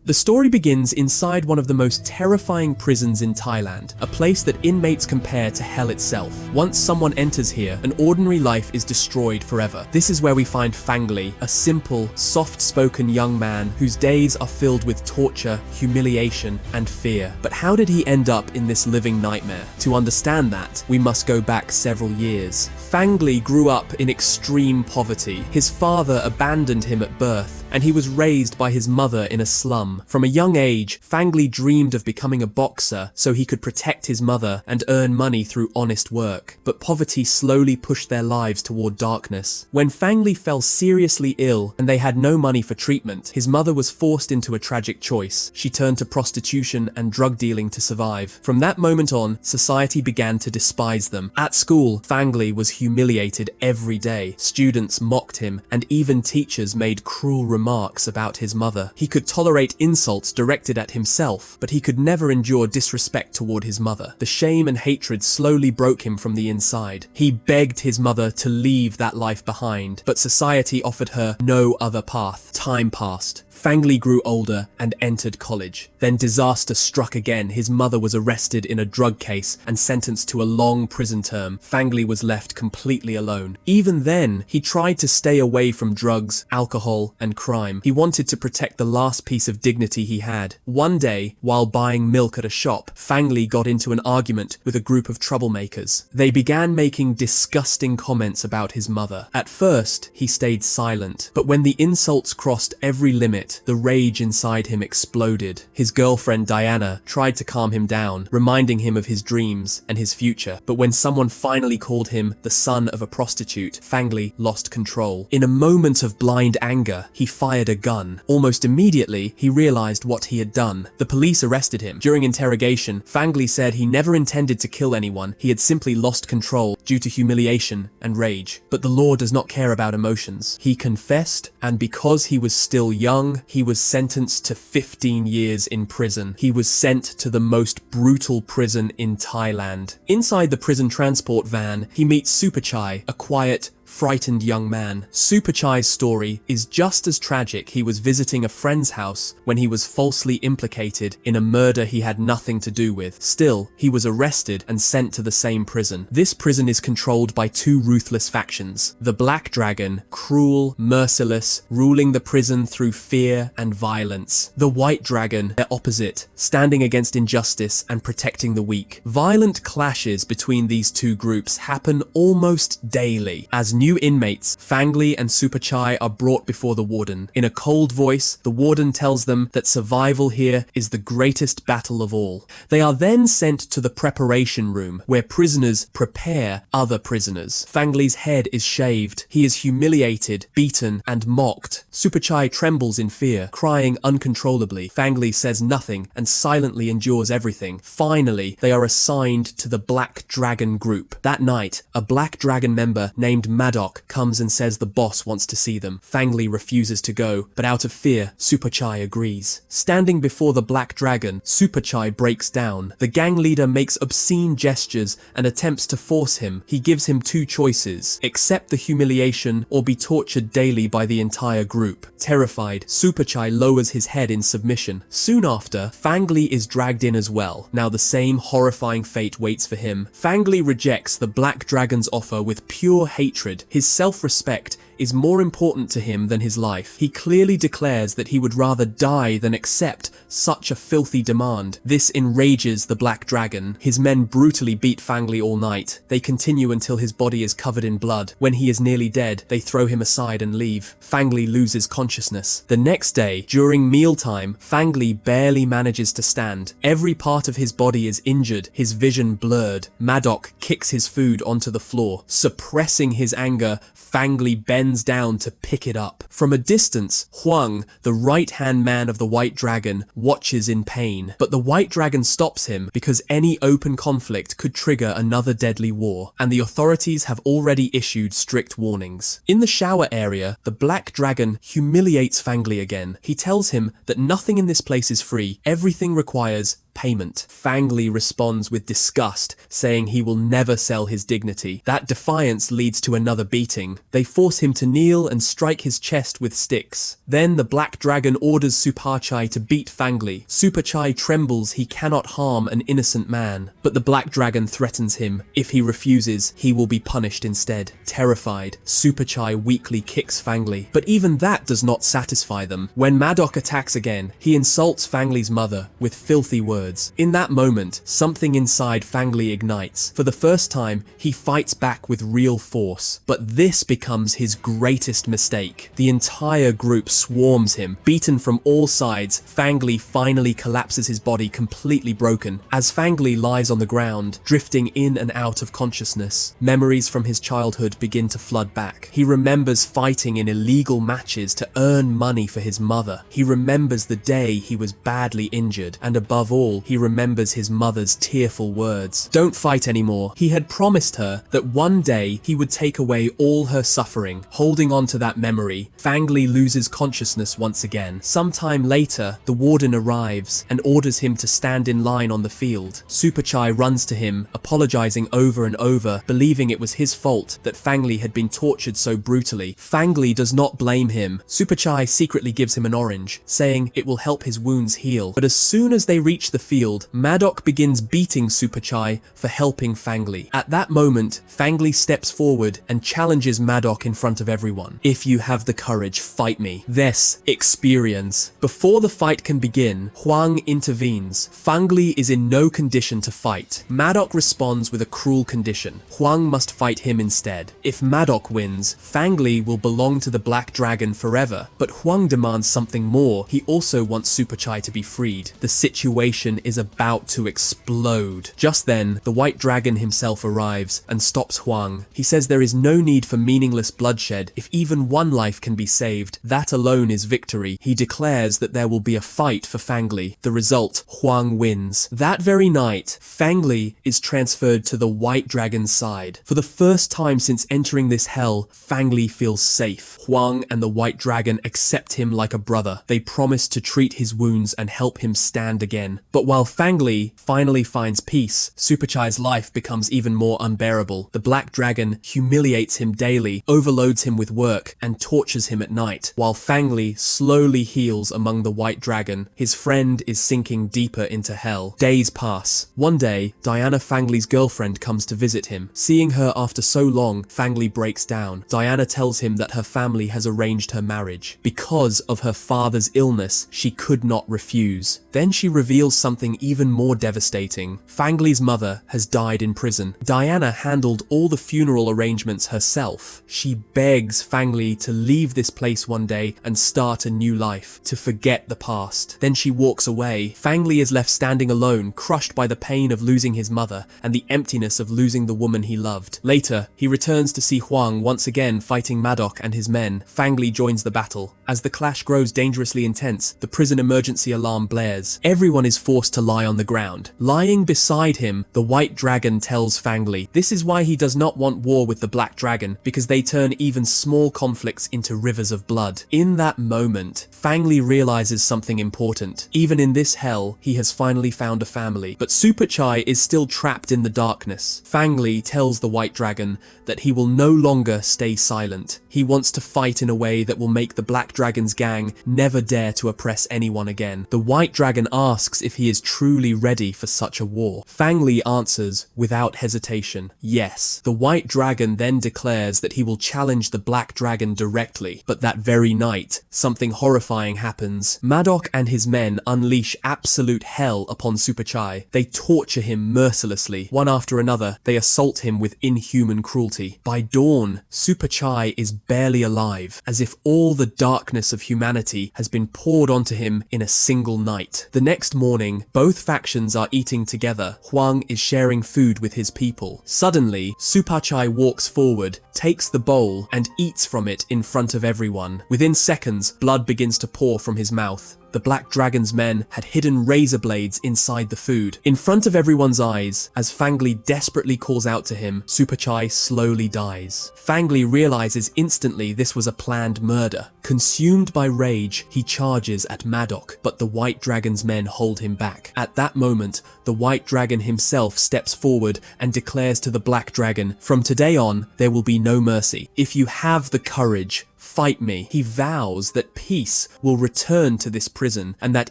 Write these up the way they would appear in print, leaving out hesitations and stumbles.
The story begins inside one of the most terrifying prisons in Thailand, a place that inmates compare to hell itself. Once someone enters here, an ordinary life is destroyed forever. This is where we find Fangli, a simple, soft-spoken young man whose days are filled with torture, humiliation, and fear. But how did he end up in this living nightmare? To understand that, we must go back several years. Fangli grew up in extreme poverty. His father abandoned him at birth, and he was raised by his mother in a slum. From a young age, Fangli dreamed of becoming a boxer so he could protect his mother and earn money through honest work. But poverty slowly pushed their lives toward darkness. When Fangli fell seriously ill and they had no money for treatment, his mother was forced into a tragic choice. She turned to prostitution and drug dealing to survive. From that moment on, society began to despise them. At school, Fangli was humiliated every day. Students mocked him, and even teachers made cruel remarks about his mother. He could tolerate insults directed at himself, but he could never endure disrespect toward his mother. The shame and hatred slowly broke him from the inside. He begged his mother to leave that life behind, but society offered her no other path. Time passed. Fangli grew older and entered college. Then disaster struck again. His mother was arrested in a drug case and sentenced to a long prison term. Fangli was left completely alone. Even then, he tried to stay away from drugs, alcohol, and crime. He wanted to protect the last piece of dignity he had. One day, while buying milk at a shop, Fangli got into an argument with a group of troublemakers. They began making disgusting comments about his mother. At first, he stayed silent, but when the insults crossed every limit, the rage inside him exploded. His girlfriend Diana tried to calm him down, reminding him of his dreams and his future. But when someone finally called him the son of a prostitute, Fangli lost control. In a moment of blind anger, he fired a gun. Almost immediately, he realized what he had done. The police arrested him. During interrogation, Fangli said he never intended to kill anyone. He had simply lost control due to humiliation and rage. But the law does not care about emotions. He confessed, and because he was still young, he was sentenced to 15 years in prison. He was sent to the most brutal prison in Thailand. Inside the prison transport van, he meets Superchai, a quiet, frightened young man. Superchai's story is just as tragic. He was visiting a friend's house when he was falsely implicated in a murder he had nothing to do with. Still, he was arrested and sent to the same prison. This prison is controlled by two ruthless factions. The Black Dragon, cruel, merciless, ruling the prison through fear and violence. The White Dragon, their opposite, standing against injustice and protecting the weak. Violent clashes between these two groups happen almost daily. As new inmates, Fangli and Superchai are brought before the warden. In a cold voice, the warden tells them that survival here is the greatest battle of all. They are then sent to the preparation room, where prisoners prepare other prisoners. Fangli's head is shaved. He is humiliated, beaten, and mocked. Superchai trembles in fear, crying uncontrollably. Fangli says nothing and silently endures everything. Finally, they are assigned to the Black Dragon group. That night, a Black Dragon member named Maddock comes and says the boss wants to see them. Fangli refuses to go, but out of fear, Superchai agrees. Standing before the Black Dragon, Superchai breaks down. The gang leader makes obscene gestures and attempts to force him. He gives him two choices: accept the humiliation or be tortured daily by the entire group. Terrified, Superchai lowers his head in submission. Soon after, Fangli is dragged in as well. Now the same horrifying fate waits for him. Fangli rejects the Black Dragon's offer with pure hatred. His self-respect is more important to him than his life. He clearly declares that he would rather die than accept such a filthy demand. This enrages the Black Dragon. His men brutally beat Fangli all night. They continue until his body is covered in blood. When he is nearly dead, they throw him aside and leave. Fangli loses consciousness. The next day, during mealtime, Fangli barely manages to stand. Every part of his body is injured, his vision blurred. Maddock kicks his food onto the floor. Suppressing his anger, Fangli bends down to pick it up. From a distance, Huang, the right-hand man of the White Dragon, watches in pain. But the White Dragon stops him because any open conflict could trigger another deadly war, and the authorities have already issued strict warnings. In the shower area, the Black Dragon humiliates Fangli again. He tells him that nothing in this place is free. Everything requires payment. Fang Li responds with disgust, saying he will never sell his dignity. That defiance leads to another beating. They force him to kneel and strike his chest with sticks. Then the Black Dragon orders Superchai to beat Fang Li. Superchai trembles he cannot harm an innocent man, but the Black Dragon threatens him. If he refuses, he will be punished instead. Terrified, Superchai weakly kicks Fang Li, but even that does not satisfy them. When Madok attacks again, he insults Fang Li's mother with filthy words. In that moment, something inside Fang Li ignites. For the first time, he fights back with real force, but this becomes his greatest mistake. The entire group swarms him. Beaten from all sides, Fang Li finally collapses, his body completely broken. As Fang Li lies on the ground, drifting in and out of consciousness, memories from his childhood begin to flood back. He remembers fighting in illegal matches to earn money for his mother. He remembers the day he was badly injured, and above all, he remembers his mother's tearful words. Don't fight anymore. He had promised her that one day he would take away all her suffering. Holding on to that memory, Fang Li loses consciousness once again. Sometime later, the warden arrives and orders him to stand in line on the field. Superchai runs to him, apologizing over and over, believing it was his fault that Fang Li had been tortured so brutally. Fang Li does not blame him. Superchai secretly gives him an orange, saying it will help his wounds heal. But as soon as they reach the field, Madok begins beating Superchai for helping Fang Li. At that moment, Fang Li steps forward and challenges Madok in front of everyone. If you have the courage, fight me. This experience. Before the fight can begin, Huang intervenes. Fang Li is in no condition to fight. Madok responds with a cruel condition. Huang must fight him instead. If Madok wins, Fang Li will belong to the Black Dragon forever. But Huang demands something more. He also wants Superchai to be freed. The situation is about to explode. Just then, the White Dragon himself arrives and stops Huang. He says there is no need for meaningless bloodshed. If even one life can be saved, that alone is victory. He declares that there will be a fight for Fang Li. The result, Huang wins. That very night, Fang Li is transferred to the White Dragon's side. For the first time since entering this hell, Fang Li feels safe. Huang and the White Dragon accept him like a brother. They promise to treat his wounds and help him stand again. But while Fang Li finally finds peace, Superchai's life becomes even more unbearable. The Black Dragon humiliates him daily, overloads him with work, and tortures him at night. While Fang Li slowly heals among the White Dragon, his friend is sinking deeper into hell. Days pass. One day, Diana, Fang Li's girlfriend, comes to visit him. Seeing her after so long, Fang Li breaks down. Diana tells him that her family has arranged her marriage. Because of her father's illness, she could not refuse. Then she reveals something even more devastating. Fang Li's mother has died in prison. Diana handled all the funeral arrangements herself. She begs Fang Li to leave this place one day and start a new life, to forget the past. Then she walks away. Fang Li is left standing alone, crushed by the pain of losing his mother and the emptiness of losing the woman he loved. Later, he returns to see Huang once again fighting Madok and his men. Fang Li joins the battle. As the clash grows dangerously intense, the prison emergency alarm blares. Everyone is forced to lie on the ground. Lying beside him, the White Dragon tells Fang Li this is why he does not want war with the Black Dragon, because they turn even small conflicts into rivers of blood. In that moment, Fang Li realizes something important. Even in this hell, he has finally found a family. But Superchai is still trapped in the darkness. Fang Li tells the White Dragon that he will no longer stay silent. He wants to fight in a way that will make the Black Dragon's gang never dare to oppress anyone again. The White Dragon asks if he is truly ready for such a war. Fang Li answers without hesitation, yes. The White Dragon then declares that he will challenge the Black Dragon directly. But that very night, something horrifying happens. Madok and his men unleash absolute hell upon Superchai. They torture him mercilessly. One after another, they assault him with inhuman cruelty. By dawn, Superchai is barely alive, as if all the darkness of humanity has been poured onto him in a single night. The next morning, both factions are eating together. Huang is sharing food with his people. Suddenly, Superchai walks forward, takes the bowl, and eats from it in front of everyone. Within seconds, blood begins to pour from his mouth. the Black Dragon's men had hidden razor blades inside the food. In front of everyone's eyes, as Fang Li desperately calls out to him, Super Chai slowly dies. Fang Li realizes instantly this was a planned murder. Consumed by rage, he charges at Maddock, but the White Dragon's men hold him back. At that moment, the White Dragon himself steps forward and declares to the Black Dragon, "From today on, there will be no mercy. If you have the courage, fight me." He vows that peace will return to this prison and that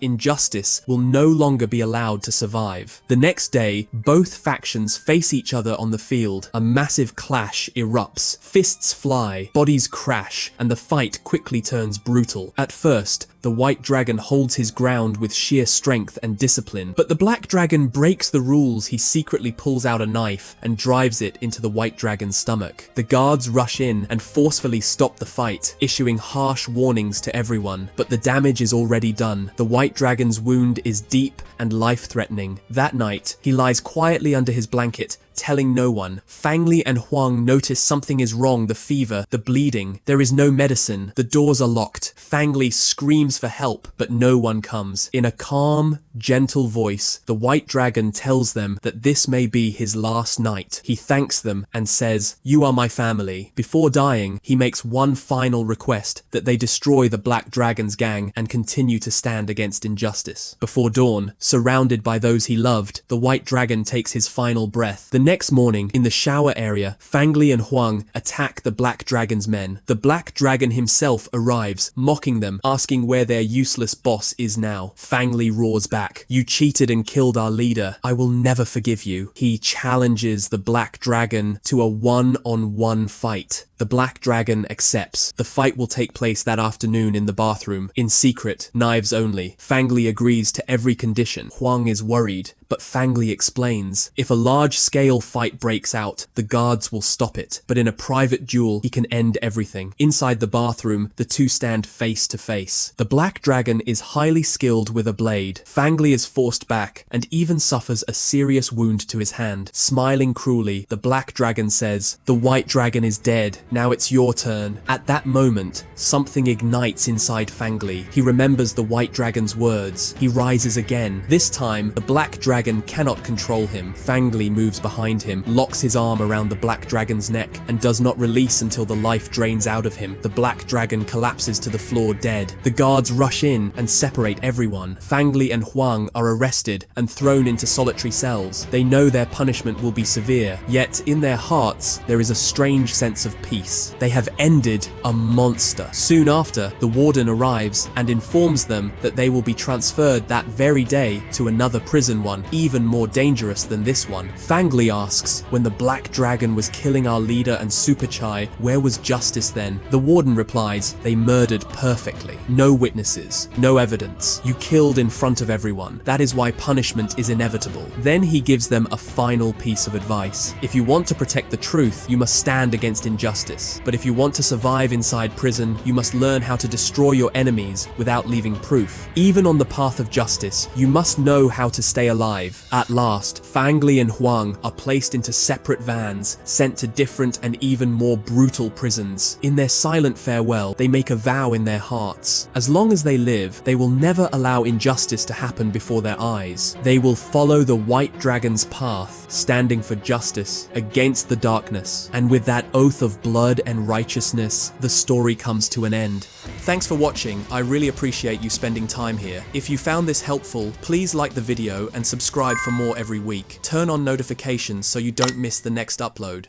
injustice will no longer be allowed to survive. The next day, both factions face each other on the field. A massive clash erupts. Fists fly, bodies crash, and the fight quickly turns brutal. At first, the White Dragon holds his ground with sheer strength and discipline, but the Black Dragon breaks the rules. He secretly pulls out a knife and drives it into the White Dragon's stomach. The guards rush in and forcefully stop the fight, issuing harsh warnings to everyone, but the damage is already done. The White Dragon's wound is deep and life-threatening. That night, he lies quietly under his blanket, telling no one. Fang Li and Huang notice something is wrong: the fever, the bleeding. There is no medicine. The doors are locked. Fang Li screams for help, but no one comes. In a calm, gentle voice, the White Dragon tells them that this may be his last night. He thanks them and says, "You are my family." Before dying, he makes one final request: that they destroy the Black Dragon's gang and continue to stand against injustice. Before dawn, surrounded by those he loved, the White Dragon takes his final breath. The next morning, in the shower area, Fang Li and Huang attack the Black Dragon's men. The Black Dragon himself arrives, mocking them, asking where their useless boss is now. Fang Li roars back, "You cheated and killed our leader. I will never forgive you." He challenges the Black Dragon to a one-on-one fight. The Black Dragon accepts. The fight will take place that afternoon in the bathroom, in secret, knives only. Fang Li agrees to every condition. Huang is worried, but Fang Li explains, if a large-scale fight breaks out, the guards will stop it, but in a private duel, he can end everything. Inside the bathroom, the two stand face to face. The Black Dragon is highly skilled with a blade. Fang Li is forced back, and even suffers a serious wound to his hand. Smiling cruelly, the Black Dragon says, "The White Dragon is dead. Now it's your turn." At that moment, something ignites inside Fang Li. He remembers the White Dragon's words. He rises again. This time, the Black Dragon cannot control him. Fang Li moves behind him, locks his arm around the Black Dragon's neck, and does not release until the life drains out of him. The Black Dragon collapses to the floor dead. The guards rush in and separate everyone. Fang Li and Huang are arrested and thrown into solitary cells. They know their punishment will be severe, yet in their hearts, there is a strange sense of peace. They have ended a monster. Soon after, the warden arrives and informs them that they will be transferred that very day to another prison, one even more dangerous than this one. Fang Li asks, "When the Black Dragon was killing our leader and Super Chai, where was justice then?" The warden replies, "They murdered perfectly. No witnesses, no evidence. You killed in front of everyone. That is why punishment is inevitable." Then he gives them a final piece of advice. If you want to protect the truth, you must stand against injustice. But if you want to survive inside prison, you must learn how to destroy your enemies without leaving proof. Even on the path of justice, you must know how to stay alive. At last, Fang Li and Huang are placed into separate vans, sent to different and even more brutal prisons. In their silent farewell, they make a vow in their hearts. As long as they live, they will never allow injustice to happen before their eyes. They will follow the White Dragon's path, standing for justice against the darkness. And with that oath of blood and righteousness, the story comes to an end. Thanks for watching. I really appreciate you spending time here. If you found this helpful, please like the video and subscribe for more every week. Turn on notifications so you don't miss the next upload.